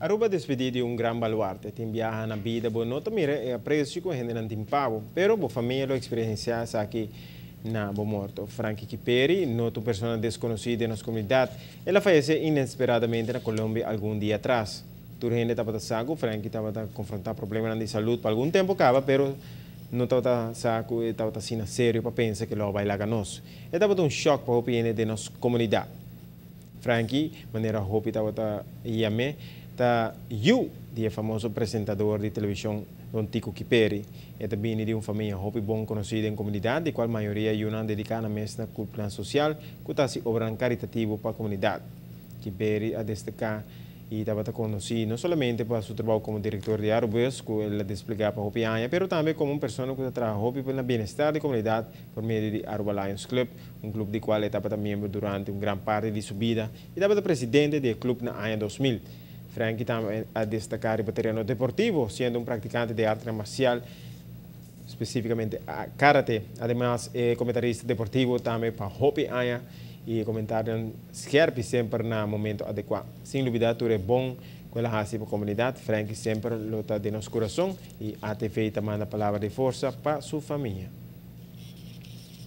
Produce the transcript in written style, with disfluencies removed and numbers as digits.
Aruba despedida de um grande baluarte, tem viaja na vida, boa nota mira é apreço que a gente não tem pavo, pero boa família lo experiencia aqui na bo morto. Frankie Kiperi, nota pessoa desconhecida na comunidade, ela faleceu inesperadamente na Colômbia algum dia atrás. Toda gente estava saco, Frankie estava confrontar problemas de saúde por algum tempo acaba, pero não estava saco, estava assim sério para pensar que lo vai lá conosco. Estava um choque para o opinião de nossa comunidade. Frankie, maneira hopi estava iame, ta you, dia famoso apresentador de televisão Don Tico Kiperi, e também de uma família hopi bom conhecida em comunidade, de qual a maioria é uma dedicada mesmo na plano social, que está se obran caritativo para a comunidade. Kiperi a destacar e estava conhecido não somente para seu trabalho como diretor de Arubes, que ele desplegava para a Hopi Anha, mas também como uma pessoa que trabalha para o bem-estar da comunidade por meio de Aruba Lions Club, um clube do qual ele estava membro durante uma grande parte de sua vida e estava presidente do clube na Anha 2000. Frankie também a destacar o terreno deportivo, sendo um praticante de arte marcial, especificamente karate. Además, comentarista deportivo também para Hopi Anha e comentário scherpi sempre no momento adequado. Sem dúvida, tudo é bom com a raça para a comunidade. Frankie sempre luta de nosso coração e até feita manda palavra de força para sua família.